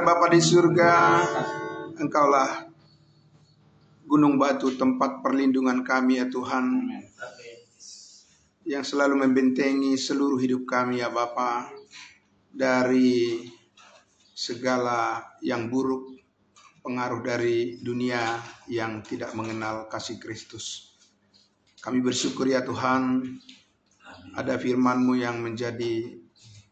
Bapa di surga, Engkaulah gunung batu tempat perlindungan kami ya Tuhan, yang selalu membentengi seluruh hidup kami ya Bapa, dari segala yang buruk, pengaruh dari dunia yang tidak mengenal kasih Kristus. Kami bersyukur ya Tuhan, ada firman-Mu yang menjadi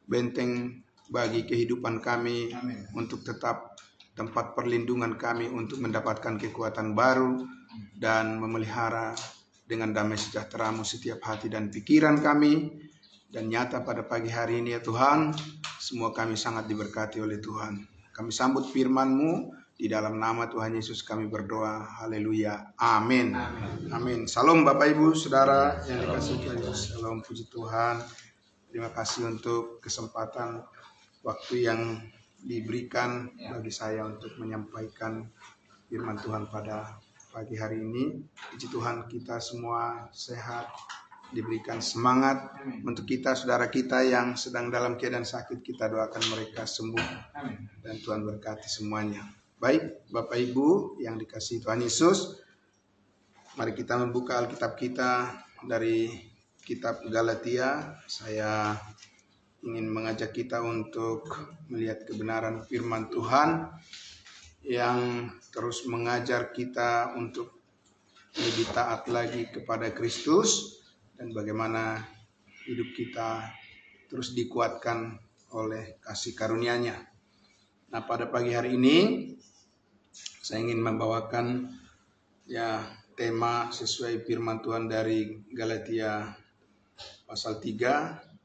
benteng bagi kehidupan kami. Amin. Untuk tetap tempat perlindungan kami untuk mendapatkan kekuatan baru dan memelihara dengan damai sejahtera-Mu setiap hati dan pikiran kami. Dan nyata pada pagi hari ini ya Tuhan, semua kami sangat diberkati oleh Tuhan. Kami sambut firman-Mu, di dalam nama Tuhan Yesus kami berdoa. Haleluya. Amin. Amin. Salam Bapak Ibu Saudara yang dikasihi Tuhan Yesus. Salam, puji Tuhan. Terima kasih untuk kesempatan waktu yang diberikan bagi saya untuk menyampaikan firman Tuhan pada pagi hari ini. Puji Tuhan, kita semua sehat, diberikan semangat. Untuk kita, saudara kita yang sedang dalam keadaan sakit, kita doakan mereka sembuh dan Tuhan berkati semuanya. Baik, Bapak Ibu yang dikasihi Tuhan Yesus, mari kita membuka Alkitab kita dari kitab Galatia. Saya ingin mengajak kita untuk melihat kebenaran firman Tuhan yang terus mengajar kita untuk lebih taat lagi kepada Kristus dan bagaimana hidup kita terus dikuatkan oleh kasih karunia-Nya. Nah, pada pagi hari ini saya ingin membawakan tema sesuai firman Tuhan dari Galatia pasal 3.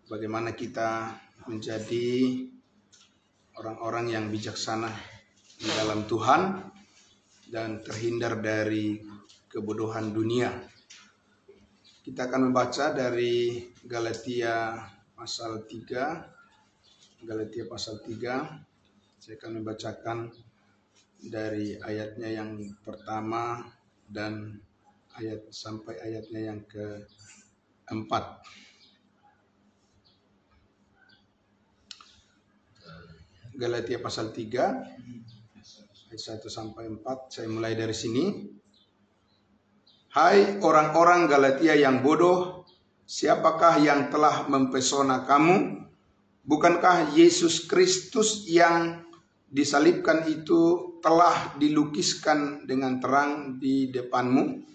Bagaimana kita menjadi orang-orang yang bijaksana di dalam Tuhan dan terhindar dari kebodohan dunia. Kita akan membaca dari Galatia pasal 3. Galatia pasal 3. Saya akan membacakan dari ayatnya yang pertama dan sampai ayatnya yang keempat. Galatia pasal 3 ayat 1 sampai 4. Saya mulai dari sini. Hai orang-orang Galatia yang bodoh, siapakah yang telah mempesona kamu? Bukankah Yesus Kristus yang disalibkan itu telah dilukiskan dengan terang di depanmu?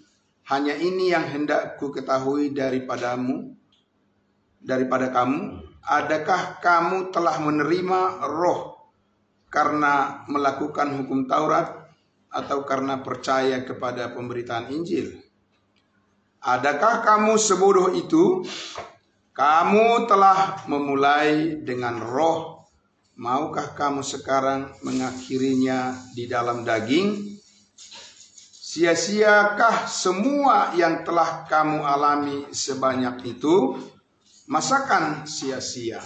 Hanya ini yang hendak ku ketahui daripada kamu. Adakah kamu telah menerima roh karena melakukan hukum Taurat atau karena percaya kepada pemberitaan Injil? Adakah kamu sebodoh itu? Kamu telah memulai dengan roh, maukah kamu sekarang mengakhirinya di dalam daging? Sia-siakah semua yang telah kamu alami sebanyak itu? Masakan sia-sia?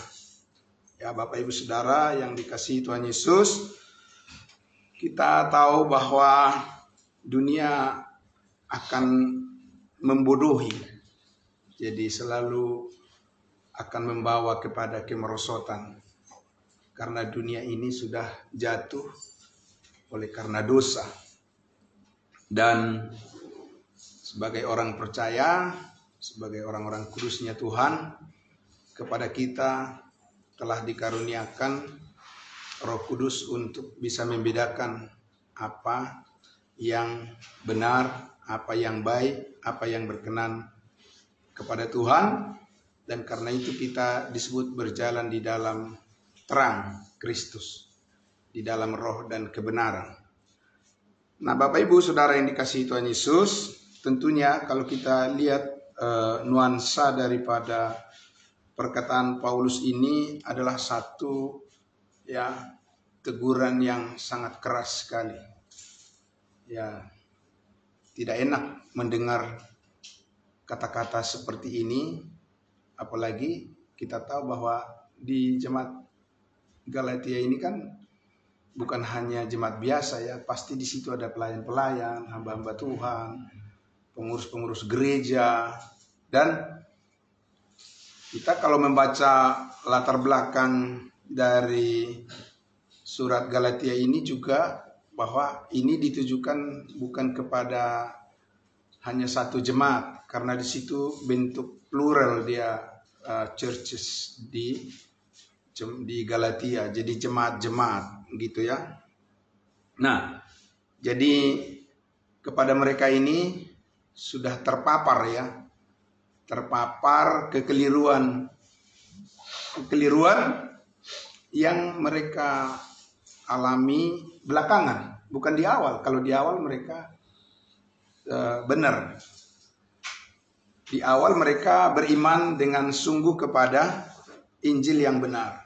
Ya, Bapak Ibu Saudara yang dikasihi Tuhan Yesus, kita tahu bahwa dunia akan membodohi. Jadi selalu akan membawa kepada kemerosotan. Karena dunia ini sudah jatuh oleh karena dosa. Dan sebagai orang percaya, sebagai orang-orang kudusnya Tuhan, kepada kita telah dikaruniakan Roh Kudus untuk bisa membedakan apa yang benar, apa yang baik, apa yang berkenan kepada Tuhan. Dan karena itu kita disebut berjalan di dalam terang Kristus, di dalam roh dan kebenaran. Nah, Bapak Ibu Saudara yang dikasihi Tuhan Yesus, tentunya kalau kita lihat nuansa daripada perkataan Paulus ini adalah satu teguran yang sangat keras sekali. Ya, tidak enak mendengar kata-kata seperti ini, apalagi kita tahu bahwa di jemaat Galatia ini kan bukan hanya jemaat biasa ya, pasti di situ ada pelayan-pelayan, hamba-hamba Tuhan, pengurus-pengurus gereja. Dan kita kalau membaca latar belakang dari surat Galatia ini juga bahwa ini ditujukan bukan kepada hanya satu jemaat, karena di situ bentuk plural dia churches di Galatia, jadi jemaat-jemaat gitu ya. Nah, jadi kepada mereka ini sudah terpapar kekeliruan yang mereka alami belakangan, bukan di awal. Kalau di awal mereka benar. Di awal mereka beriman dengan sungguh kepada Injil yang benar,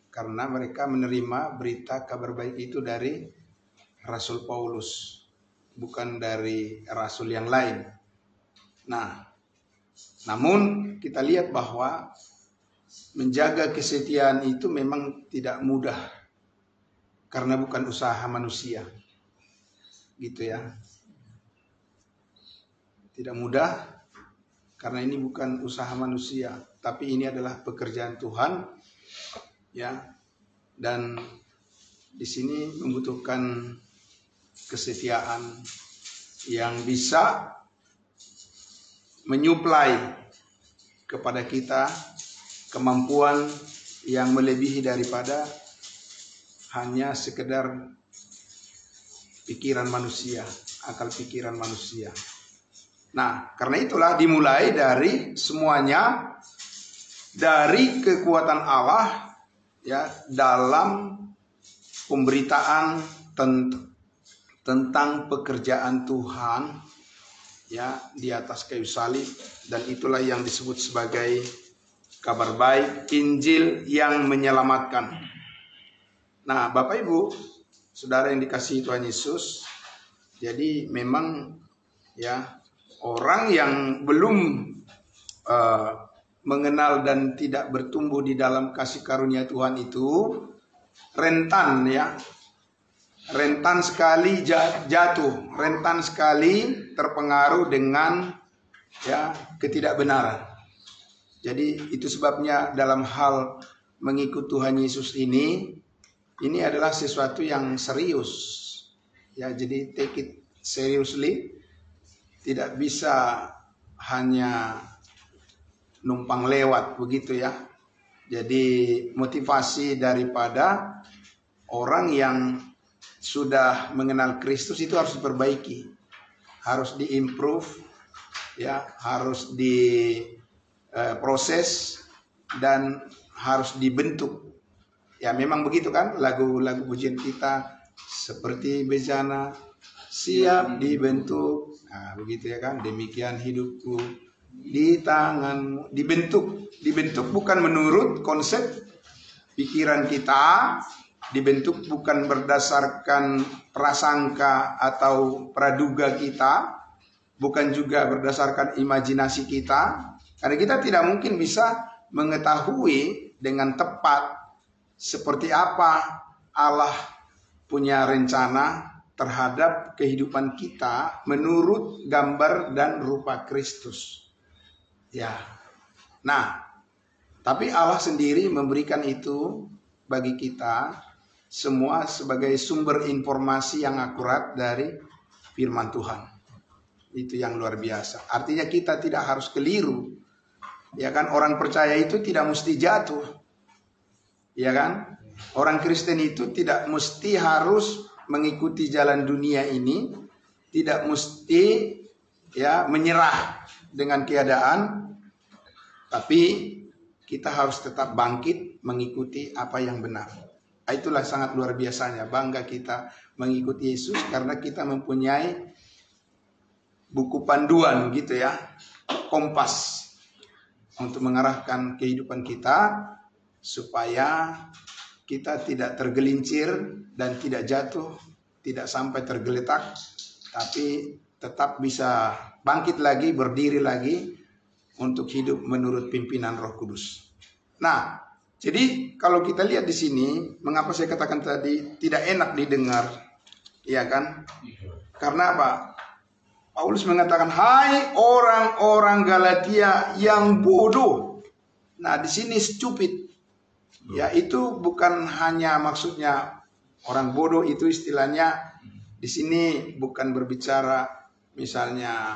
karena mereka menerima berita kabar baik itu dari Rasul Paulus, bukan dari rasul yang lain. Nah, namun kita lihat bahwa menjaga kesetiaan itu memang tidak mudah, karena bukan usaha manusia, gitu ya. Tidak mudah karena ini bukan usaha manusia, tapi ini adalah pekerjaan Tuhan, ya. Dan di sini membutuhkan kesetiaan yang bisa menyuplai kepada kita kemampuan yang melebihi daripada hanya sekedar pikiran manusia, akal pikiran manusia. Nah, karena itulah dimulai dari semuanya dari kekuatan Allah ya, dalam pemberitaan tentang pekerjaan Tuhan ya di atas kayu salib, dan itulah yang disebut sebagai kabar baik, Injil yang menyelamatkan. Nah, Bapak Ibu, saudara yang dikasihi Tuhan Yesus, jadi memang ya, orang yang belum mengenal dan tidak bertumbuh di dalam kasih karunia Tuhan itu rentan ya, rentan sekali jatuh, rentan sekali terpengaruh dengan ya ketidakbenaran. Jadi itu sebabnya dalam hal mengikut Tuhan Yesus ini adalah sesuatu yang serius ya, jadi take it seriously. Tidak bisa hanya numpang lewat begitu ya. Jadi motivasi daripada orang yang sudah mengenal Kristus itu harus diperbaiki, harus diimprove ya, harus diproses dan harus dibentuk. Ya memang begitu kan, lagu-lagu pujian kita seperti bejana siap dibentuk. Nah, begitu ya kan, demikian hidupku di tanganmu. Dibentuk bukan menurut konsep pikiran kita, dibentuk bukan berdasarkan prasangka atau praduga kita, bukan juga berdasarkan imajinasi kita, karena kita tidak mungkin bisa mengetahui dengan tepat seperti apa Allah punya rencana terhadap kehidupan kita menurut gambar dan rupa Kristus. Ya. Nah, tapi Allah sendiri memberikan itu bagi kita semua sebagai sumber informasi yang akurat dari firman Tuhan. Itu yang luar biasa. Artinya kita tidak harus keliru. Ya kan, orang percaya itu tidak mesti jatuh. Ya kan? Orang Kristen itu tidak mesti harus mengikuti jalan dunia ini, tidak mesti ya menyerah dengan keadaan, tapi kita harus tetap bangkit mengikuti apa yang benar. Itulah sangat luar biasanya, bangga kita mengikuti Yesus karena kita mempunyai buku panduan gitu ya, kompas untuk mengarahkan kehidupan kita supaya kita tidak tergelincir dan tidak jatuh, tidak sampai tergeletak, tapi tetap bisa bangkit lagi, berdiri lagi untuk hidup menurut pimpinan Roh Kudus. Nah, jadi kalau kita lihat di sini, mengapa saya katakan tadi tidak enak didengar, ya kan? Karena apa? Paulus mengatakan, hai orang-orang Galatia yang bodoh. Nah, di sini stupid. Ya, itu bukan hanya maksudnya Orang bodoh itu istilahnya di sini bukan berbicara misalnya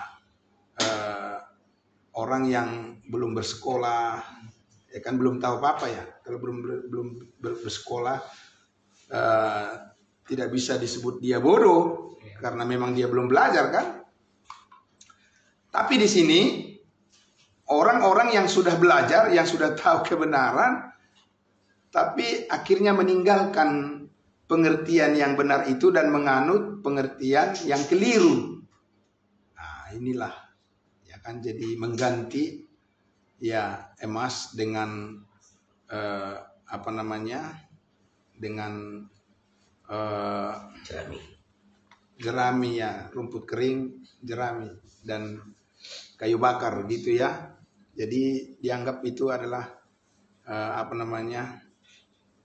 orang yang belum bersekolah, ya kan belum tahu apa-apa ya. Kalau belum bersekolah tidak bisa disebut dia bodoh karena memang dia belum belajar kan. Tapi di sini orang-orang yang sudah belajar, yang sudah tahu kebenaran, tapi akhirnya meninggalkan pengertian yang benar itu dan menganut pengertian yang keliru. Nah, inilah ya kan, jadi mengganti ya emas dengan dengan jerami ya, rumput kering, jerami dan kayu bakar gitu ya. Jadi dianggap itu adalah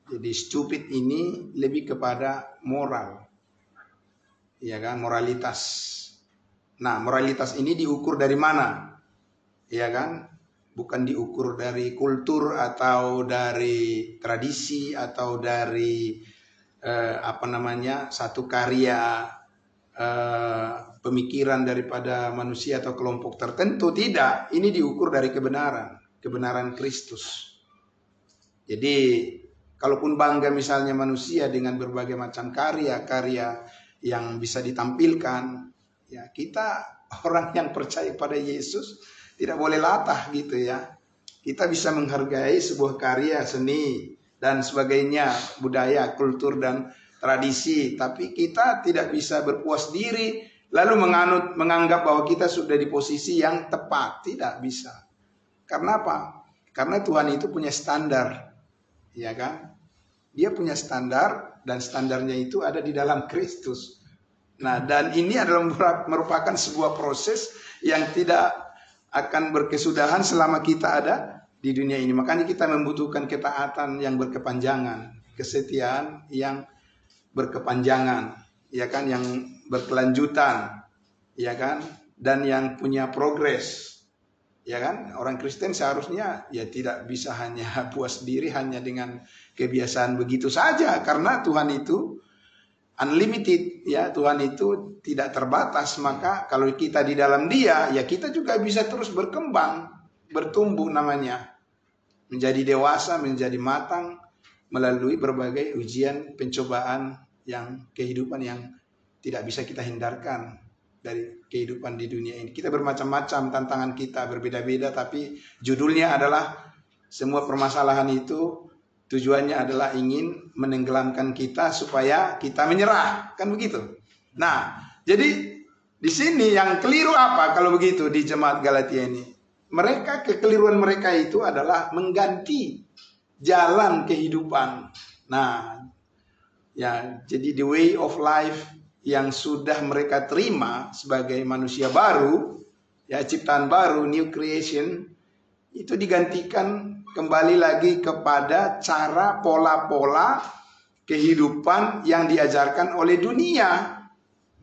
jadi stupid ini lebih kepada moral, ya kan, moralitas. Nah, moralitas ini diukur dari mana, ya kan? Bukan diukur dari kultur atau dari tradisi atau dari satu karya pemikiran daripada manusia atau kelompok tertentu. Tidak, ini diukur dari kebenaran Kristus. Jadi kalaupun bangga misalnya manusia dengan berbagai macam karya-karya yang bisa ditampilkan, ya kita orang yang percaya pada Yesus tidak boleh latah gitu ya. Kita bisa menghargai sebuah karya seni dan sebagainya, budaya, kultur dan tradisi, tapi kita tidak bisa berpuas diri lalu menganggap bahwa kita sudah di posisi yang tepat. Tidak bisa. Karena apa? Karena Tuhan itu punya standar, ya kan? Dia punya standar dan standarnya itu ada di dalam Kristus. Nah, dan ini adalah merupakan sebuah proses yang tidak akan berkesudahan selama kita ada di dunia ini. Makanya kita membutuhkan ketaatan yang berkepanjangan, kesetiaan yang berkepanjangan, ya kan, yang berkelanjutan, ya kan, dan yang punya progres. Ya kan, orang Kristen seharusnya ya tidak bisa hanya puas diri hanya dengan kebiasaan begitu saja, karena Tuhan itu unlimited, ya, Tuhan itu tidak terbatas. Maka kalau kita di dalam Dia, ya kita juga bisa terus berkembang, bertumbuh namanya, menjadi dewasa, menjadi matang melalui berbagai ujian, pencobaan yang kehidupan yang tidak bisa kita hindarkan dari kehidupan di dunia ini. Kita bermacam-macam, tantangan kita berbeda-beda, tapi judulnya adalah semua permasalahan itu tujuannya adalah ingin menenggelamkan kita supaya kita menyerah, kan begitu. Nah, jadi di sini yang keliru apa kalau begitu di jemaat Galatia ini? Kekeliruan mereka itu adalah mengganti jalan kehidupan. Nah, ya, jadi the way of life yang sudah mereka terima sebagai manusia baru, ya, ciptaan baru, new creation, itu digantikan kembali lagi kepada cara pola-pola kehidupan yang diajarkan oleh dunia.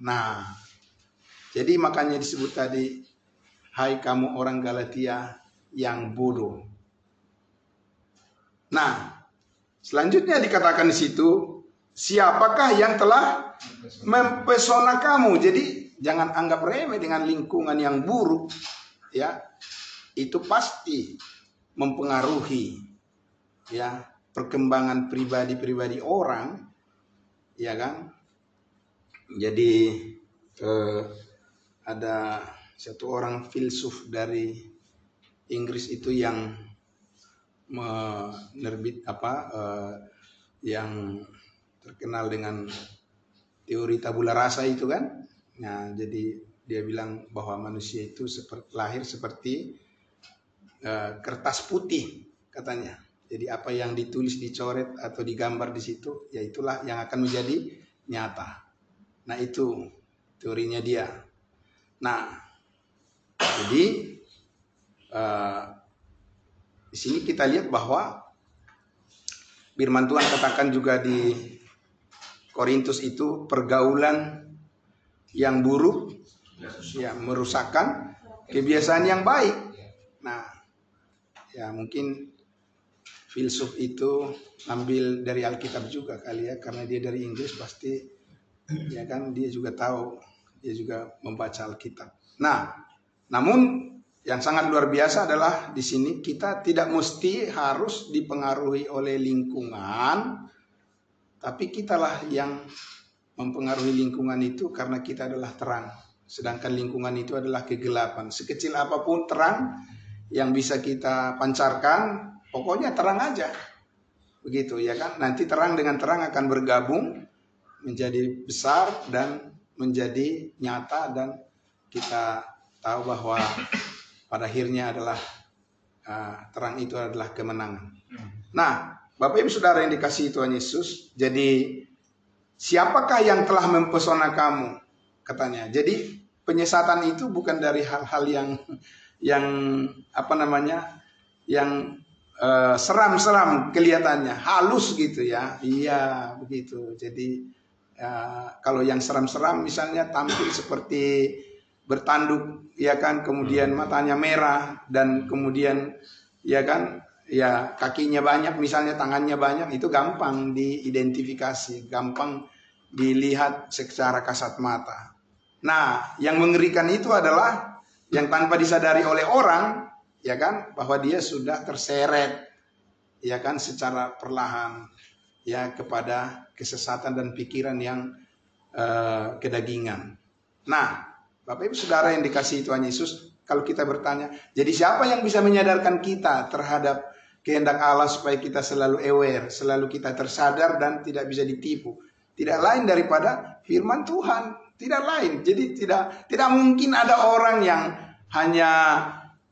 Nah, jadi makanya disebut tadi, hai kamu orang Galatia yang bodoh. Nah, selanjutnya dikatakan di situ, siapakah yang telah mempesona kamu? Jadi jangan anggap remeh dengan lingkungan yang buruk, ya. Itu pasti mempengaruhi, ya, perkembangan pribadi-pribadi orang, ya kan. Jadi ada satu orang filsuf dari Inggris itu yang yang terkenal dengan teori tabula rasa itu kan. Nah, jadi dia bilang bahwa manusia itu lahir seperti kertas putih katanya. Jadi apa yang ditulis, dicoret atau digambar di situ, ya itulah yang akan menjadi nyata. Nah, itu teorinya dia. Nah, jadi di sini kita lihat bahwa firman Tuhan katakan juga di Korintus itu pergaulan yang buruk, ya, merusakkan kebiasaan yang baik. Nah, ya mungkin filsuf itu ambil dari Alkitab juga kali ya, karena dia dari Inggris pasti ya kan, dia juga tahu, dia juga membaca Alkitab. Nah, namun yang sangat luar biasa adalah di sini kita tidak mesti harus dipengaruhi oleh lingkungan, tapi kitalah yang mempengaruhi lingkungan itu karena kita adalah terang. Sedangkan lingkungan itu adalah kegelapan. Sekecil apapun terang yang bisa kita pancarkan, pokoknya terang aja. Begitu ya kan? Nanti terang dengan terang akan bergabung menjadi besar dan menjadi nyata, dan kita tahu bahwa pada akhirnya adalah terang itu adalah kemenangan. Nah, Bapak Ibu Saudara yang dikasihi Tuhan Yesus, jadi siapakah yang telah mempesona kamu? Katanya. Jadi penyesatan itu bukan dari hal-hal yang apa namanya, yang seram-seram kelihatannya, halus gitu ya. Iya, begitu. Jadi kalau yang seram-seram misalnya tampil seperti bertanduk, ya kan, kemudian matanya merah, dan kemudian ya kan, ya kakinya banyak, misalnya tangannya banyak, itu gampang diidentifikasi, gampang dilihat secara kasat mata. Nah, yang mengerikan itu adalah yang tanpa disadari oleh orang, ya kan, bahwa dia sudah terseret, ya kan, secara perlahan ya kepada kesesatan dan pikiran yang kedagingan. Nah, Bapak Ibu Saudara yang dikasihi Tuhan Yesus, kalau kita bertanya, jadi siapa yang bisa menyadarkan kita terhadap kehendak Allah supaya kita selalu aware, selalu kita tersadar dan tidak bisa ditipu? Tidak lain daripada firman Tuhan, tidak lain. Jadi tidak mungkin ada orang yang hanya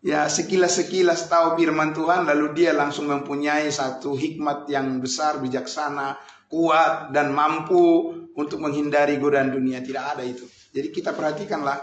ya sekilas-sekilas tahu firman Tuhan lalu dia langsung mempunyai satu hikmat yang besar, bijaksana, kuat dan mampu untuk menghindari godaan dunia. Tidak ada itu. Jadi kita perhatikanlah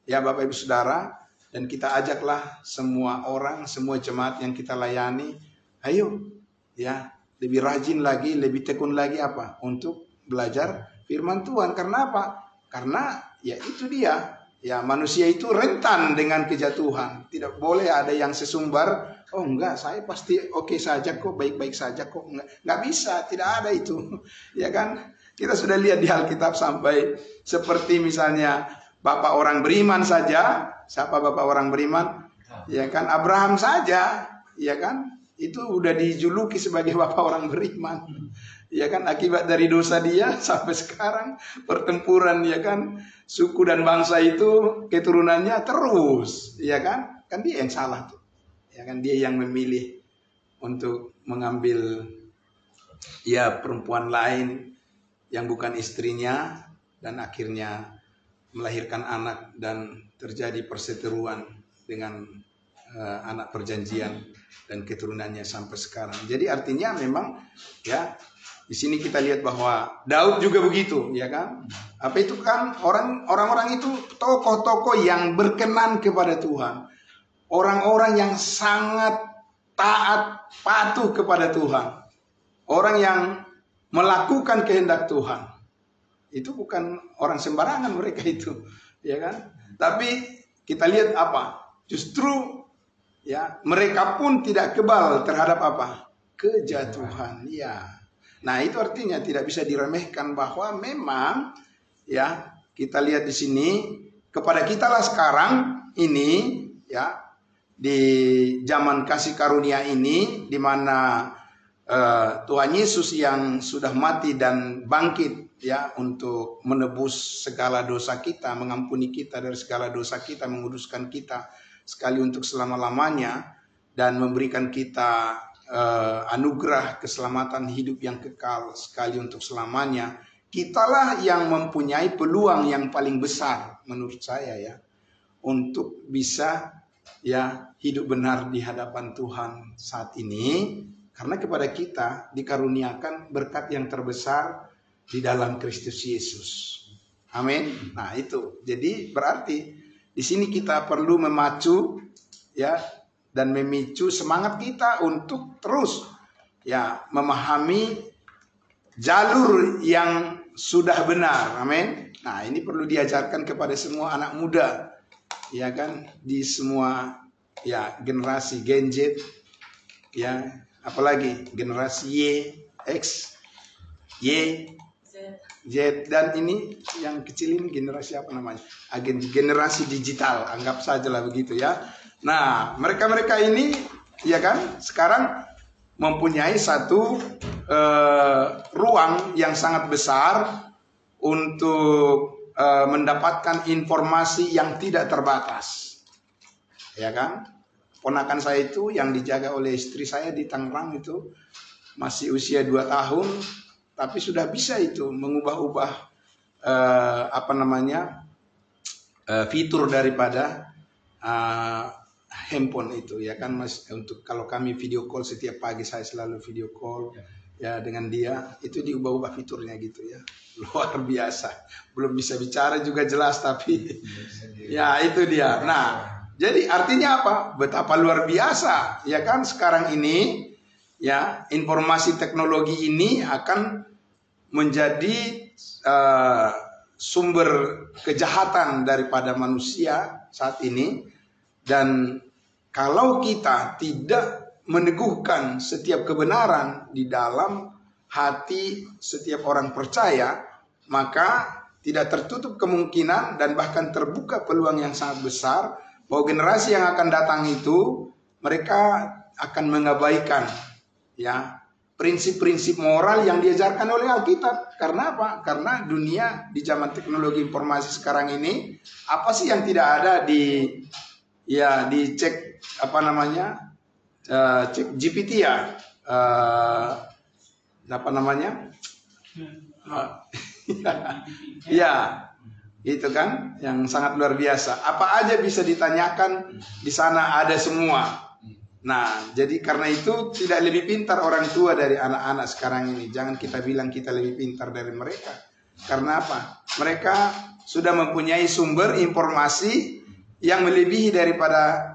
ya Bapak Ibu Saudara, dan kita ajaklah semua orang, semua jemaat yang kita layani, ayo ya lebih rajin lagi, lebih tekun lagi apa? Untuk belajar firman Tuhan. Karena apa? Karena ya itu dia. Ya manusia itu rentan dengan kejatuhan. Tidak boleh ada yang sesumbar, oh enggak, saya pasti oke saja kok, baik-baik saja kok. Enggak bisa, tidak ada itu. Ya kan? Kita sudah lihat di Alkitab sampai seperti misalnya bapak orang beriman saja. Siapa bapak orang beriman? Ya kan, Abraham saja, ya kan? Itu udah dijuluki sebagai bapak orang beriman. Ya kan, akibat dari dosa dia sampai sekarang pertempuran, ya kan, suku dan bangsa itu keturunannya terus, ya kan? Kan dia yang salah tuh. Ya kan, dia yang memilih untuk mengambil ya perempuan lain yang bukan istrinya, dan akhirnya melahirkan anak dan terjadi perseteruan dengan anak perjanjian dan keturunannya sampai sekarang. Jadi artinya memang ya di sini kita lihat bahwa Daud juga begitu, ya kan? Apa itu kan orang-orang itu tokoh-tokoh yang berkenan kepada Tuhan. Orang-orang yang sangat taat, patuh kepada Tuhan. Orang yang melakukan kehendak Tuhan. Itu bukan orang sembarangan mereka itu, ya kan? Tapi kita lihat apa? Justru ya mereka pun tidak kebal terhadap apa? Kejatuhan, ya. Nah, itu artinya tidak bisa diremehkan bahwa memang ya kita lihat di sini kepada kita lah sekarang ini ya di zaman kasih karunia ini, di mana Tuhan Yesus yang sudah mati dan bangkit ya untuk menebus segala dosa kita, mengampuni kita dari segala dosa kita, menguduskan kita sekali untuk selama-lamanya, dan memberikan kita anugerah keselamatan hidup yang kekal sekali untuk selamanya. Kitalah yang mempunyai peluang yang paling besar menurut saya ya untuk bisa ya hidup benar di hadapan Tuhan saat ini, karena kepada kita dikaruniakan berkat yang terbesar di dalam Kristus Yesus. Amin. Nah, itu. Jadi berarti di sini kita perlu memacu ya dan memicu semangat kita untuk terus ya memahami jalur yang sudah benar. Amin. Nah, ini perlu diajarkan kepada semua anak muda, ya kan, di semua ya generasi Gen Z, ya apalagi generasi Y, X, Y, Z, dan ini yang kecil ini generasi apa namanya? Generasi digital, anggap saja lah begitu ya. Nah, mereka ini ya kan sekarang mempunyai satu ruang yang sangat besar untuk mendapatkan informasi yang tidak terbatas. Ya kan? Ponakan saya itu yang dijaga oleh istri saya di Tangerang itu masih usia 2 tahun, tapi sudah bisa itu mengubah-ubah fitur daripada handphone itu ya kan Mas. Untuk kalau kami video call setiap pagi, saya selalu video call ya dengan dia, itu diubah-ubah fiturnya gitu ya, luar biasa. Belum bisa bicara juga jelas, tapi ya itu dia. Nah, jadi artinya apa? Betapa luar biasa ya kan sekarang ini ya, informasi teknologi ini akan menjadi sumber kejahatan daripada manusia saat ini. Dan kalau kita tidak meneguhkan setiap kebenaran di dalam hati setiap orang percaya, maka tidak tertutup kemungkinan dan bahkan terbuka peluang yang sangat besar bahwa generasi yang akan datang itu mereka akan mengabaikan ya prinsip-prinsip moral yang diajarkan oleh Alkitab. Karena apa? Karena dunia di zaman teknologi informasi sekarang ini, apa sih yang tidak ada dicek cek GPT ya, ya itu kan yang sangat luar biasa. Apa aja bisa ditanyakan di sana, ada semua. Nah, jadi karena itu tidak lebih pintar orang tua dari anak-anak sekarang ini. Jangan kita bilang kita lebih pintar dari mereka. Karena apa? Mereka sudah mempunyai sumber informasi yang melebihi daripada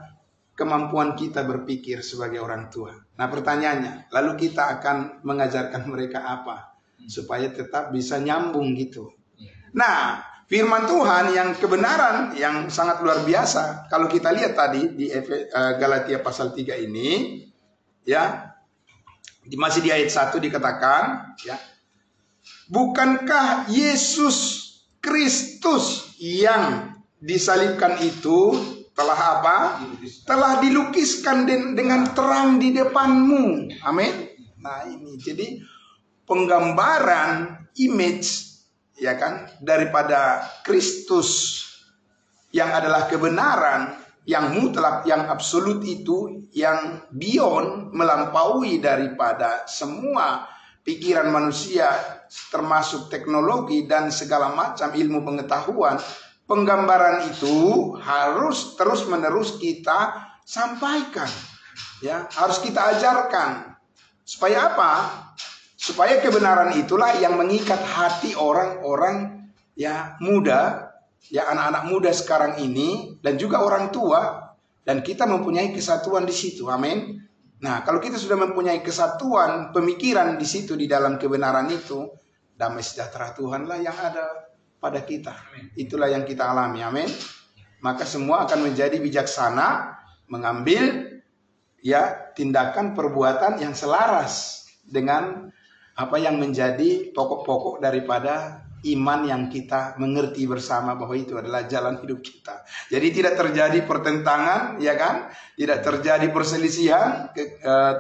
kemampuan kita berpikir sebagai orang tua. Nah, pertanyaannya, lalu kita akan mengajarkan mereka apa supaya tetap bisa nyambung gitu. Nah, firman Tuhan yang kebenaran yang sangat luar biasa. Kalau kita lihat tadi di Galatia pasal 3 ini, ya, masih di ayat 1 dikatakan, ya, bukankah Yesus Kristus yang disalibkan itu telah apa? Telah dilukiskan dengan terang di depanmu. Amin. Nah, ini jadi penggambaran image ya kan daripada Kristus yang adalah kebenaran yang mutlak, yang absolut itu, yang beyond, melampaui daripada semua pikiran manusia termasuk teknologi dan segala macam ilmu pengetahuan. Penggambaran itu harus terus-menerus kita sampaikan, ya, harus kita ajarkan. Supaya apa? Supaya kebenaran itulah yang mengikat hati orang-orang ya muda, ya anak-anak muda sekarang ini, dan juga orang tua, dan kita mempunyai kesatuan di situ. Amin. Nah, kalau kita sudah mempunyai kesatuan pemikiran di situ, di dalam kebenaran itu, damai sejahtera Tuhanlah yang ada pada kita. Itulah yang kita alami. Amin. Maka semua akan menjadi bijaksana, mengambil ya tindakan perbuatan yang selaras dengan apa yang menjadi pokok-pokok daripada iman yang kita mengerti bersama bahwa itu adalah jalan hidup kita. Jadi tidak terjadi pertentangan, ya kan? Tidak terjadi perselisihan,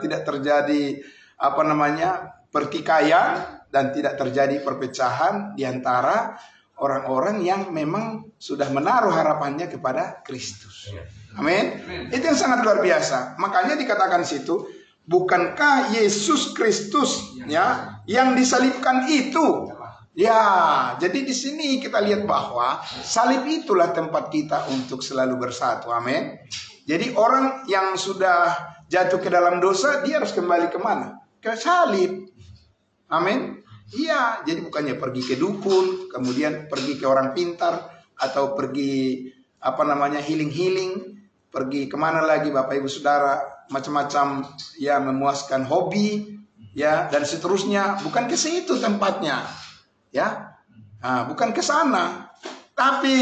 tidak terjadi pertikaian, dan tidak terjadi perpecahan di antara orang-orang yang memang sudah menaruh harapannya kepada Kristus. Amin. Itu yang sangat luar biasa. Makanya dikatakan situ, bukankah Yesus Kristus ya yang disalibkan itu? Ya, jadi di sini kita lihat bahwa salib itulah tempat kita untuk selalu bersatu. Amin. Jadi orang yang sudah jatuh ke dalam dosa, dia harus kembali kemana? Ke salib. Amin. Iya, jadi bukannya pergi ke dukun, kemudian pergi ke orang pintar, atau pergi healing-healing, pergi kemana lagi Bapak Ibu Saudara, macam-macam ya, memuaskan hobi ya, dan seterusnya. Bukan ke situ tempatnya, ya, bukan ke sana, tapi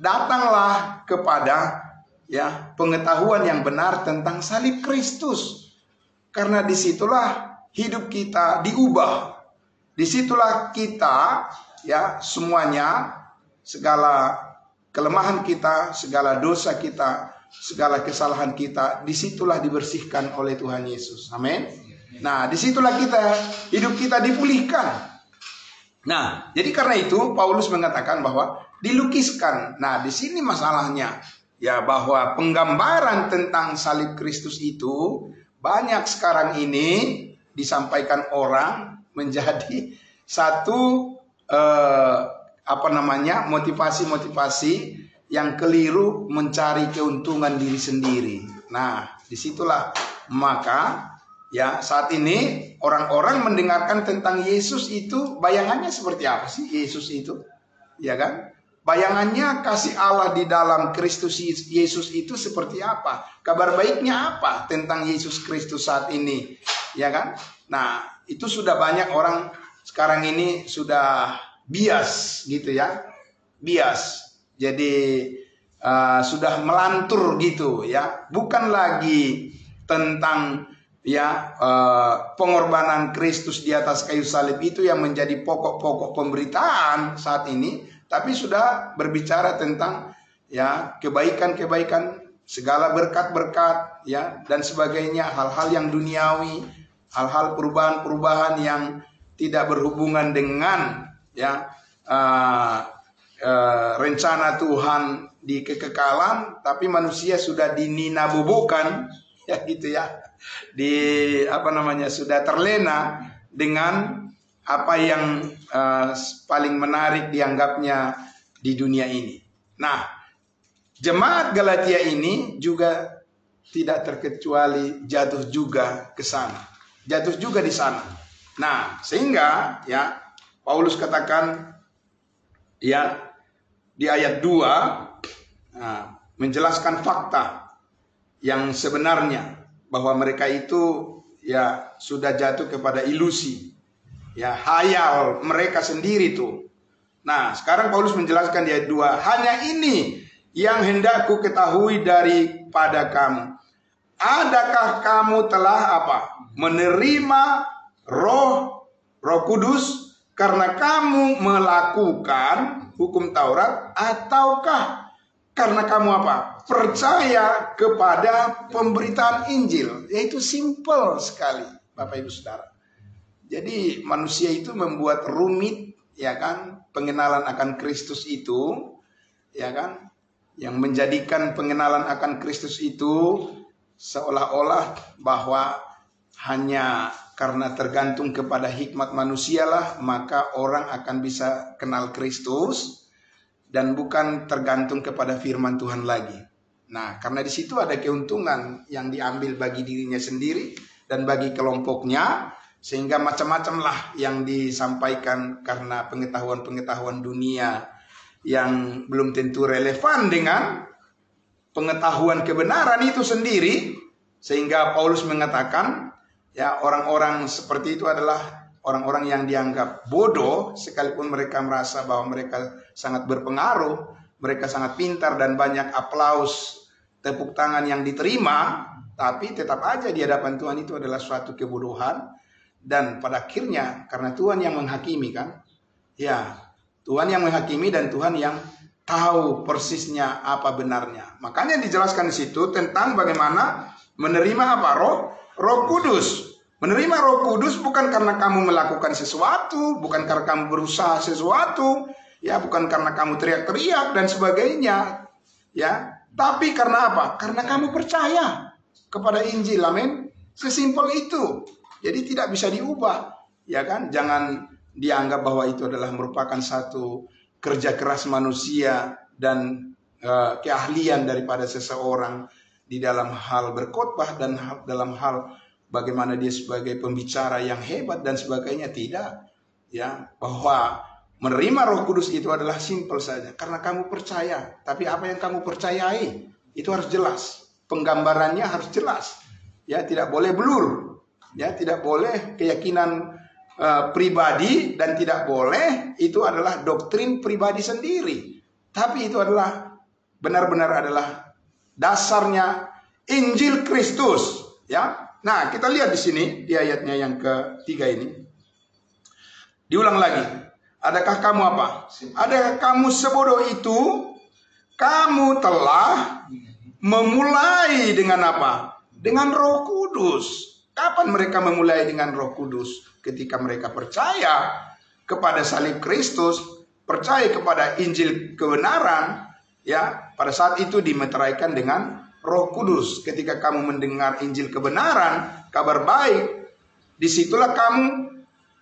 datanglah kepada ya pengetahuan yang benar tentang salib Kristus. Karena disitulah hidup kita diubah. Disitulah kita, ya, semuanya, segala kelemahan kita, segala dosa kita, segala kesalahan kita, disitulah dibersihkan oleh Tuhan Yesus. Amin. Nah, disitulah hidup kita dipulihkan. Nah, jadi karena itu Paulus mengatakan bahwa dilukiskan. Nah, di sini masalahnya, ya, bahwa penggambaran tentang salib Kristus itu banyak sekarang ini disampaikan orang menjadi satu motivasi-motivasi yang keliru mencari keuntungan diri sendiri. Nah, disitulah maka, ya, saat ini orang-orang mendengarkan tentang Yesus itu bayangannya seperti apa sih Yesus itu? Ya kan? Bayangannya kasih Allah di dalam Kristus Yesus itu seperti apa? Kabar baiknya apa tentang Yesus Kristus saat ini? Ya kan? Nah, itu sudah banyak orang sekarang ini sudah bias gitu ya. Bias. Jadi sudah melantur gitu ya. Bukan lagi tentang, ya, pengorbanan Kristus di atas kayu salib itu yang menjadi pokok-pokok pemberitaan saat ini, tapi sudah berbicara tentang, ya, kebaikan-kebaikan, segala berkat-berkat, ya, dan sebagainya, hal-hal yang duniawi, hal-hal perubahan-perubahan yang tidak berhubungan dengan, ya, rencana Tuhan di kekekalan, tapi manusia sudah dininabobokan, ya, gitu ya. Sudah terlena dengan apa yang paling menarik dianggapnya di dunia ini. Nah, jemaat Galatia ini juga tidak terkecuali jatuh juga ke sana. Jatuh juga di sana. Nah, sehingga, ya, Paulus katakan, ya, di ayat 2 menjelaskan fakta yang sebenarnya, bahwa mereka itu, ya, sudah jatuh kepada ilusi, ya, hayal mereka sendiri tuh. Nah, sekarang Paulus menjelaskan di ayat 2, hanya ini yang hendak ku ketahui daripada kamu. Adakah kamu telah apa? Menerima Roh Kudus karena kamu melakukan hukum Taurat, ataukah karena kamu apa? Percaya kepada pemberitaan Injil. Yaitu simple sekali, Bapak Ibu Saudara. Jadi manusia itu membuat rumit, ya kan, pengenalan akan Kristus itu, ya kan, yang menjadikan pengenalan akan Kristus itu seolah-olah bahwa hanya karena tergantung kepada hikmat manusialah maka orang akan bisa kenal Kristus, dan bukan tergantung kepada firman Tuhan lagi. Nah, karena di situ ada keuntungan yang diambil bagi dirinya sendiri dan bagi kelompoknya, sehingga macam-macam lah yang disampaikan karena pengetahuan-pengetahuan dunia yang belum tentu relevan dengan pengetahuan kebenaran itu sendiri, sehingga Paulus mengatakan, ya, orang-orang seperti itu adalah orang-orang yang dianggap bodoh, sekalipun mereka merasa bahwa mereka sangat berpengaruh, mereka sangat pintar dan banyak aplaus, tepuk tangan yang diterima, tapi tetap aja di hadapan Tuhan itu adalah suatu kebodohan. Dan pada akhirnya karena Tuhan yang menghakimi kan, ya, Tuhan yang menghakimi dan Tuhan yang tahu persisnya apa benarnya. Makanya dijelaskan di situ tentang bagaimana menerima apa? Roh Kudus. Menerima Roh Kudus bukan karena kamu melakukan sesuatu, bukan karena kamu berusaha sesuatu, ya, bukan karena kamu teriak-teriak dan sebagainya, ya, tapi karena apa? Karena kamu percaya kepada Injil. Amin. Sesimpel itu. Jadi tidak bisa diubah, ya kan? Jangan dianggap bahwa itu adalah merupakan satu kerja keras manusia dan keahlian daripada seseorang di dalam hal berkhotbah dan dalam hal bagaimana dia sebagai pembicara yang hebat dan sebagainya. Tidak, ya, bahwa menerima Roh Kudus itu adalah simpel saja karena kamu percaya. Tapi apa yang kamu percayai itu harus jelas, penggambarannya harus jelas, ya, tidak boleh blur, ya, tidak boleh keyakinan pribadi, dan tidak boleh itu adalah doktrin pribadi sendiri, tapi itu adalah benar-benar adalah dasarnya Injil Kristus, Ya. Nah, kita lihat di sini di ayatnya yang ketiga ini. Diulang lagi. Adakah kamu apa? Adakah kamu sebodoh itu? Kamu telah memulai dengan apa? Dengan Roh Kudus. Kapan mereka memulai dengan Roh Kudus? Ketika mereka percaya kepada salib Kristus, percaya kepada Injil kebenaran, ya, pada saat itu dimeteraikan dengan Roh Kudus. Ketika kamu mendengar Injil kebenaran, kabar baik, disitulah kamu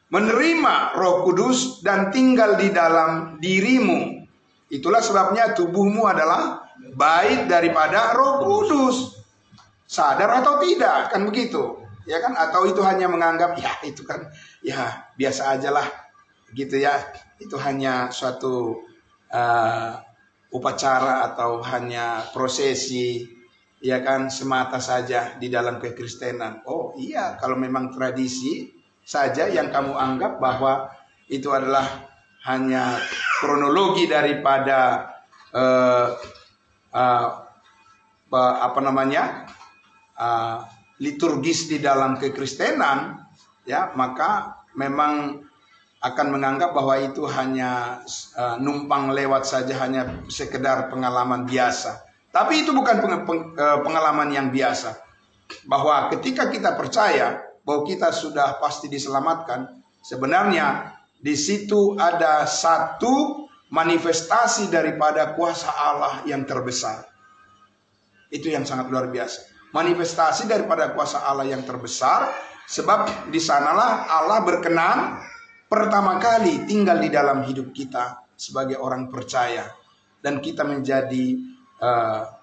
menerima Roh Kudus dan tinggal di dalam dirimu. Itulah sebabnya tubuhmu adalah bait daripada Roh Kudus. Sadar atau tidak, kan begitu? Ya kan? Atau itu hanya menganggap ya itu kan ya biasa aja lah, gitu ya. Itu hanya suatu upacara atau hanya prosesi, ya kan, semata saja di dalam kekristenan. Oh iya, kalau memang tradisi saja yang kamu anggap bahwa itu adalah hanya kronologi daripada liturgis di dalam kekristenan, ya, maka memang akan menganggap bahwa itu hanya numpang lewat saja, hanya sekedar pengalaman biasa. Tapi itu bukan pengalaman yang biasa. Bahwa ketika kita percaya bahwa kita sudah pasti diselamatkan, sebenarnya di situ ada satu manifestasi daripada kuasa Allah yang terbesar. Itu yang sangat luar biasa. Manifestasi daripada kuasa Allah yang terbesar, sebab di sanalah Allah berkenan pertama kali tinggal di dalam hidup kita sebagai orang percaya, dan kita menjadi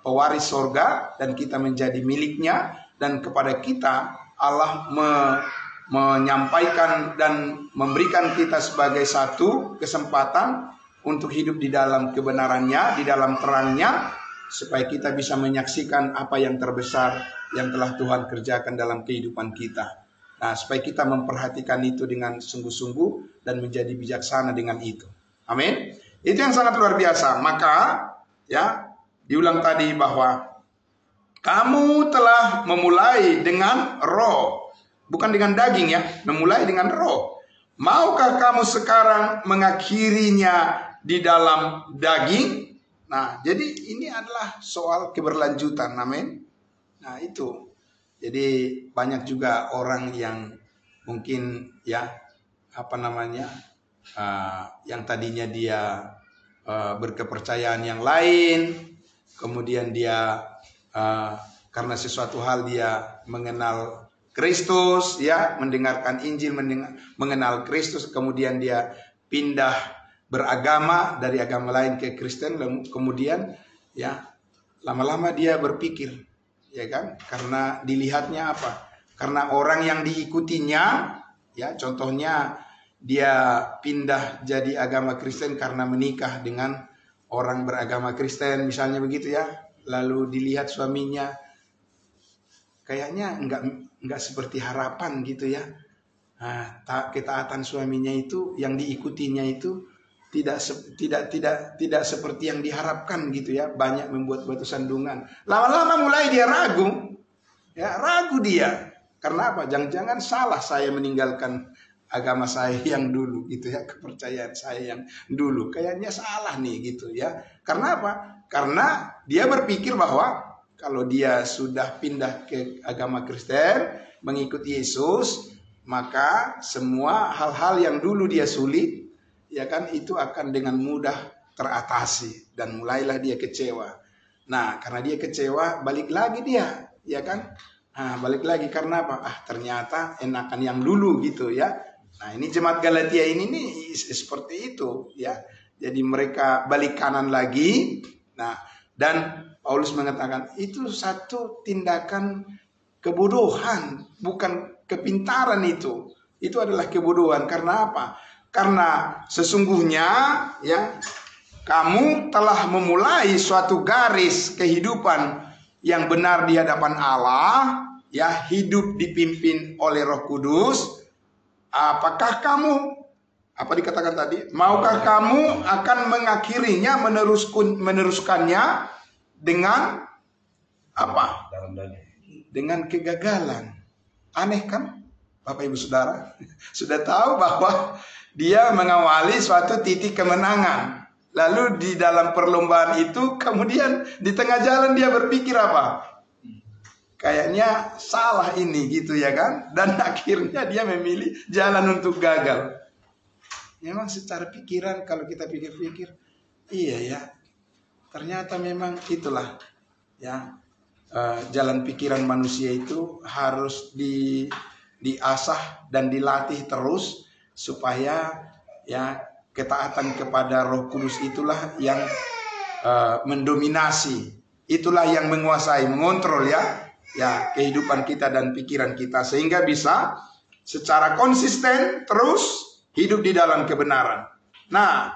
pewaris sorga, dan kita menjadi miliknya, dan kepada kita Allah menyampaikan dan memberikan kita sebagai satu kesempatan untuk hidup di dalam kebenarannya, di dalam terangnya, supaya kita bisa menyaksikan apa yang terbesar yang telah Tuhan kerjakan dalam kehidupan kita. Nah, supaya kita memperhatikan itu dengan sungguh-sungguh dan menjadi bijaksana dengan itu. Amin. Itu yang sangat luar biasa. Maka, ya, diulang tadi bahwa kamu telah memulai dengan roh, bukan dengan daging, ya, memulai dengan roh. Maukah kamu sekarang mengakhirinya di dalam daging? Nah, jadi ini adalah soal keberlanjutan, amin. Nah, itu. Jadi banyak juga orang yang mungkin ya yang tadinya dia berkepercayaan yang lain, kemudian dia karena sesuatu hal dia mengenal Kristus, ya, mendengarkan Injil, mengenal Kristus, kemudian dia pindah beragama dari agama lain ke Kristen, kemudian ya lama-lama dia berpikir, ya kan, karena dilihatnya apa? Karena orang yang diikutinya, ya, contohnya dia pindah jadi agama Kristen karena menikah dengan orang beragama Kristen, misalnya begitu, ya. Lalu dilihat suaminya kayaknya enggak seperti harapan gitu, ya. Nah, ketaatan suaminya itu yang diikutinya itu tidak seperti yang diharapkan gitu, ya, banyak membuat batu sandungan. Lama-lama mulai dia ragu, ya, ragu dia. Karena apa? Jangan-jangan salah saya meninggalkan agama saya yang dulu gitu, ya, kepercayaan saya yang dulu kayaknya salah nih gitu, ya. Karena apa? Karena dia berpikir bahwa kalau dia sudah pindah ke agama Kristen, mengikuti Yesus, maka semua hal-hal yang dulu dia sulit, ya kan, itu akan dengan mudah teratasi, dan mulailah dia kecewa. Nah, karena dia kecewa, balik lagi dia, ya kan? Nah, balik lagi karena apa? Ternyata enakan yang dulu gitu, ya. Nah, ini jemaat Galatia ini nih seperti itu, ya. Jadi mereka balik kanan lagi. Nah, dan Paulus mengatakan itu satu tindakan kebodohan, bukan kepintaran itu. Itu adalah kebodohan. Karena apa? Karena sesungguhnya, ya, kamu telah memulai suatu garis kehidupan yang benar di hadapan Allah, ya, hidup dipimpin oleh Roh Kudus. Apakah kamu, apa dikatakan tadi? Maukah kamu akan mengakhirinya, meneruskannya dengan apa? dengan kegagalan. Aneh kan Bapak Ibu Saudara? Sudah tahu bahwa dia mengawali suatu titik kemenangan. Lalu di dalam perlombaan itu kemudian di tengah jalan dia berpikir apa? Kayaknya salah ini gitu ya kan. Dan akhirnya dia memilih jalan untuk gagal. Memang secara pikiran kalau kita pikir-pikir, iya ya, ternyata memang itulah ya, jalan pikiran manusia itu harus diasah dan dilatih terus supaya ya ketaatan kepada Roh Kudus itulah yang mendominasi, itulah yang menguasai, mengontrol ya kehidupan kita dan pikiran kita, sehingga bisa secara konsisten terus hidup di dalam kebenaran. Nah,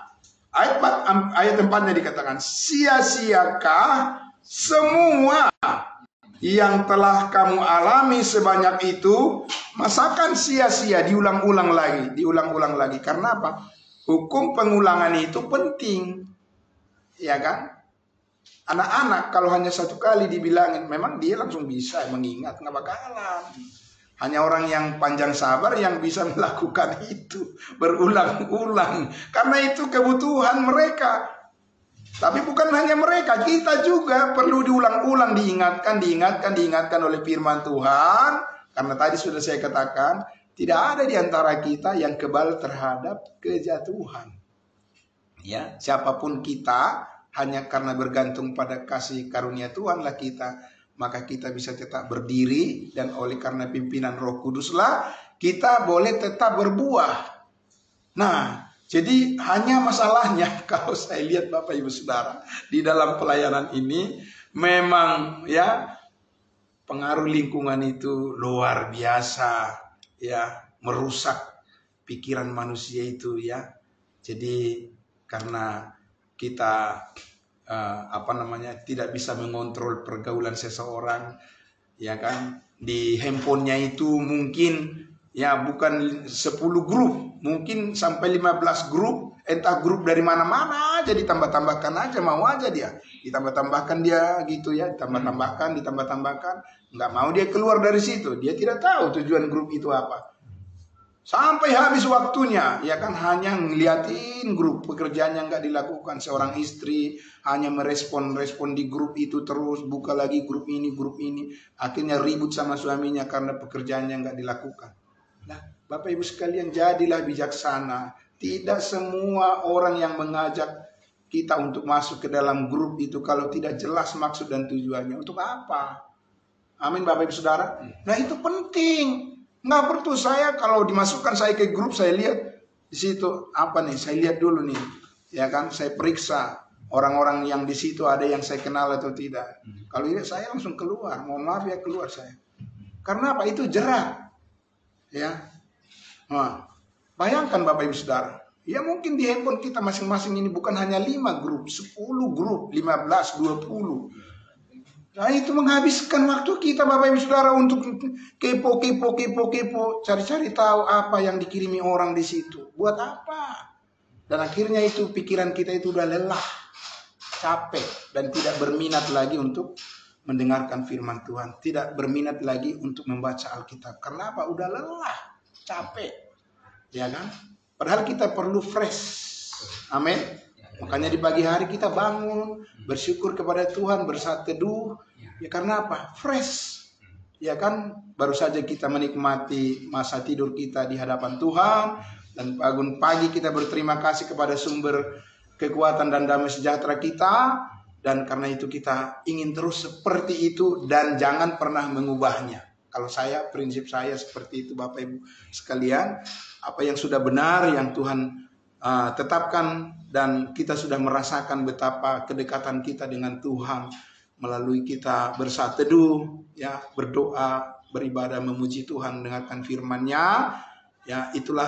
ayat 4-nya dikatakan, sia-siakah semua yang telah kamu alami sebanyak itu? Masakan sia-sia? Diulang-ulang lagi. Karena apa? Hukum pengulangan itu penting, ya kan? Anak-anak kalau hanya satu kali dibilangin, memang dia langsung bisa mengingat, nggak bakalan. Hanya orang yang panjang sabar yang bisa melakukan itu berulang-ulang. Karena itu kebutuhan mereka. Tapi bukan hanya mereka, kita juga perlu diulang-ulang, diingatkan oleh firman Tuhan. Karena tadi sudah saya katakan, tidak ada di antara kita yang kebal terhadap kejatuhan. Ya, siapapun kita, hanya karena bergantung pada kasih karunia Tuhanlah kita, maka kita bisa tetap berdiri, dan oleh karena pimpinan Roh Kuduslah kita boleh tetap berbuah. Nah, jadi hanya masalahnya kalau saya lihat Bapak Ibu Saudara di dalam pelayanan ini memang ya pengaruh lingkungan itu luar biasa ya, merusak pikiran manusia itu ya. Jadi karena kita tidak bisa mengontrol pergaulan seseorang, ya kan, di handphonenya itu mungkin ya bukan 10 grup, mungkin sampai 15 grup, entah grup dari mana-mana aja ditambah-tambahkan aja, mau aja dia ditambah-tambahkan dia gitu ya, ditambah-tambahkan, nggak mau dia keluar dari situ, dia tidak tahu tujuan grup itu apa. Sampai habis waktunya, ya kan, hanya ngeliatin grup, pekerjaannya nggak dilakukan. Seorang istri hanya merespon di grup itu terus, buka lagi grup ini, akhirnya ribut sama suaminya karena pekerjaannya nggak dilakukan. Nah, Bapak Ibu sekalian, jadilah bijaksana. Tidak semua orang yang mengajak kita untuk masuk ke dalam grup itu kalau tidak jelas maksud dan tujuannya, untuk apa? Amin Bapak Ibu Saudara. Nah, itu penting. Nggak perlu saya kalau dimasukkan saya ke grup, saya lihat di situ apa nih, saya lihat dulu nih, ya kan, saya periksa orang-orang yang di situ ada yang saya kenal atau tidak. Kalau ini saya langsung keluar, mohon maaf ya, keluar saya. Karena apa? Itu jerat, ya. Nah, bayangkan Bapak Ibu Saudara, ya mungkin di handphone kita masing-masing ini bukan hanya 5 grup, 10 grup, 15, 20. Nah, itu menghabiskan waktu kita Bapak Ibu Saudara untuk kepo, cari-cari tahu apa yang dikirimi orang di situ. Buat apa? Dan akhirnya itu pikiran kita itu udah lelah, capek, dan tidak berminat lagi untuk mendengarkan firman Tuhan, tidak berminat lagi untuk membaca Alkitab. Karena apa? Udah lelah, capek, ya kan? Padahal kita perlu fresh. Amin. Makanya di pagi hari kita bangun, bersyukur kepada Tuhan, bersaat teduh. Ya karena apa? Fresh. Ya kan, baru saja kita menikmati masa tidur kita di hadapan Tuhan, dan bangun pagi kita berterima kasih kepada sumber kekuatan dan damai sejahtera kita, dan karena itu kita ingin terus seperti itu dan jangan pernah mengubahnya. Kalau saya, prinsip saya seperti itu Bapak Ibu sekalian. Apa yang sudah benar, yang Tuhan tetapkan, dan kita sudah merasakan betapa kedekatan kita dengan Tuhan melalui kita bersaat teduh, ya, berdoa, beribadah, memuji Tuhan, mendengarkan firman-Nya, ya, itulah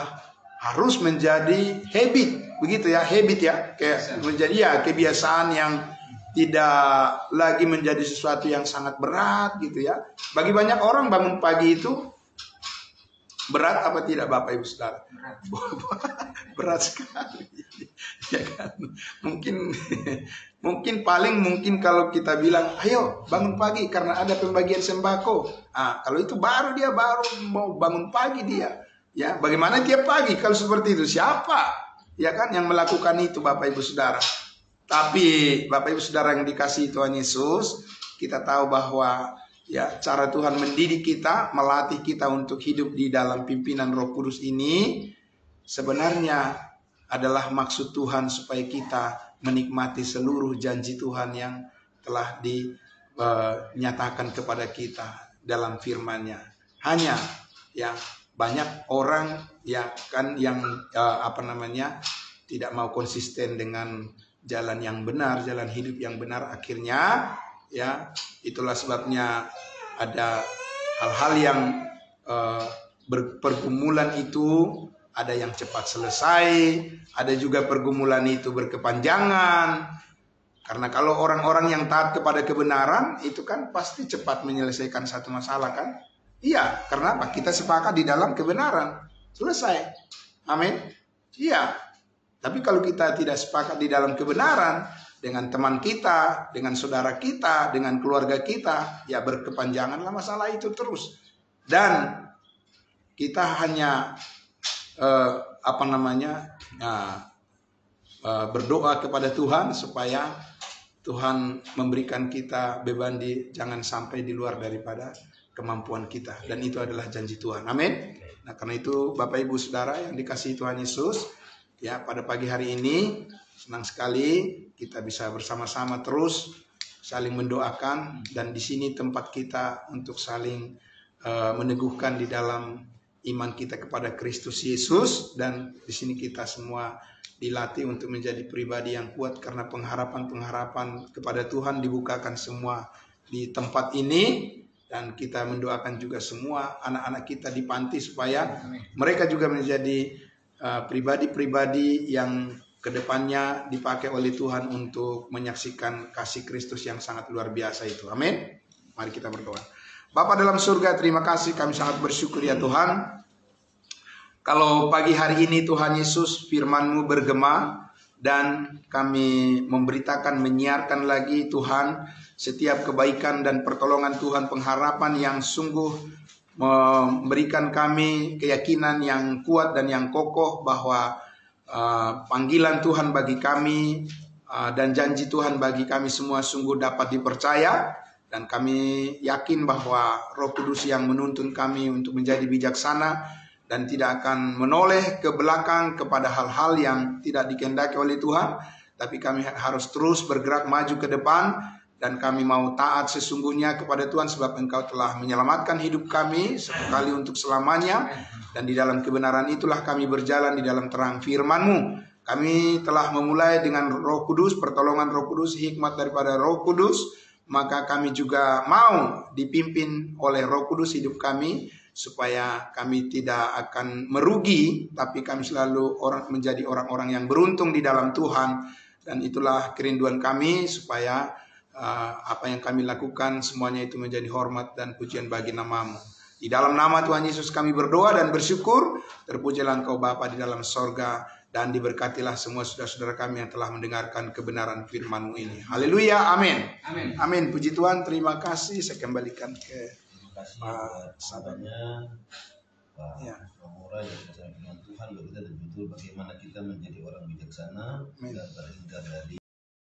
harus menjadi habit, begitu ya, habit ya, kayak menjadi ya kebiasaan yang tidak lagi menjadi sesuatu yang sangat berat gitu ya. Bagi banyak orang bangun pagi itu Berat apa tidak Bapak Ibu Saudara? Berat sekali. Ya kan? Mungkin kalau kita bilang, ayo bangun pagi karena ada pembagian sembako. Kalau itu baru mau bangun pagi dia. Ya, bagaimana tiap pagi kalau seperti itu? Siapa? Ya kan yang melakukan itu Bapak Ibu Saudara. Tapi Bapak Ibu Saudara yang dikasihi Tuhan Yesus, kita tahu bahwa ya cara Tuhan mendidik kita, melatih kita untuk hidup di dalam pimpinan Roh Kudus ini sebenarnya adalah maksud Tuhan supaya kita menikmati seluruh janji Tuhan yang telah dinyatakan kepada kita dalam firman-Nya. Hanya ya banyak orang ya kan yang tidak mau konsisten dengan jalan yang benar, jalan hidup yang benar, akhirnya ya itulah sebabnya ada hal-hal yang pergumulan itu ada yang cepat selesai, ada juga pergumulan itu berkepanjangan. Karena kalau orang-orang yang taat kepada kebenaran itu kan pasti cepat menyelesaikan satu masalah kan? Iya, karena apa? Kita sepakat di dalam kebenaran. Selesai. Amin. Iya. Tapi kalau kita tidak sepakat di dalam kebenaran dengan teman kita, dengan saudara kita, dengan keluarga kita, ya berkepanjanganlah masalah itu terus. Dan kita hanya berdoa kepada Tuhan supaya Tuhan memberikan kita beban jangan sampai di luar daripada kemampuan kita, dan itu adalah janji Tuhan. Amin. Nah, karena itu Bapak Ibu Saudara yang dikasihi Tuhan Yesus, ya pada pagi hari ini senang sekali kita bisa bersama-sama terus saling mendoakan, dan di sini tempat kita untuk saling meneguhkan di dalam iman kita kepada Kristus Yesus, dan di sini kita semua dilatih untuk menjadi pribadi yang kuat karena pengharapan kepada Tuhan dibukakan semua di tempat ini. Dan kita mendoakan juga semua anak-anak kita di panti supaya mereka juga menjadi pribadi-pribadi yang kedepannya dipakai oleh Tuhan untuk menyaksikan kasih Kristus yang sangat luar biasa itu. Amin. Mari kita berdoa. Bapa dalam surga, terima kasih, kami sangat bersyukur ya Tuhan. Kalau pagi hari ini Tuhan Yesus firman-Mu bergema dan kami memberitakan, menyiarkan lagi Tuhan setiap kebaikan dan pertolongan Tuhan, pengharapan yang sungguh memberikan kami keyakinan yang kuat dan yang kokoh bahwa panggilan Tuhan bagi kami dan janji Tuhan bagi kami semua sungguh dapat dipercaya. Dan kami yakin bahwa Roh Kudus yang menuntun kami untuk menjadi bijaksana dan tidak akan menoleh ke belakang kepada hal-hal yang tidak dikehendaki oleh Tuhan. Tapi kami harus terus bergerak maju ke depan, dan kami mau taat sesungguhnya kepada Tuhan sebab Engkau telah menyelamatkan hidup kami sekali untuk selamanya. Dan di dalam kebenaran itulah kami berjalan di dalam terang firman-Mu. Kami telah memulai dengan Roh Kudus, pertolongan Roh Kudus, hikmat daripada Roh Kudus. Maka kami juga mau dipimpin oleh Roh Kudus hidup kami, supaya kami tidak akan merugi, tapi kami selalu menjadi orang-orang yang beruntung di dalam Tuhan. Dan itulah kerinduan kami, supaya apa yang kami lakukan semuanya itu menjadi hormat dan pujian bagi nama-Mu. Di dalam nama Tuhan Yesus kami berdoa dan bersyukur. Terpujilah Engkau Bapa di dalam sorga, dan diberkatilah semua saudara-saudara kami yang telah mendengarkan kebenaran firman-Mu ini. Haleluya, amin. Amin. Amin. Puji Tuhan, terima kasih. Saya kembalikan ke Pak sahabatnya, Pak Romora yang bersama dengan Tuhan, begitu betul bagaimana kita menjadi orang bijaksana dan terhindar dari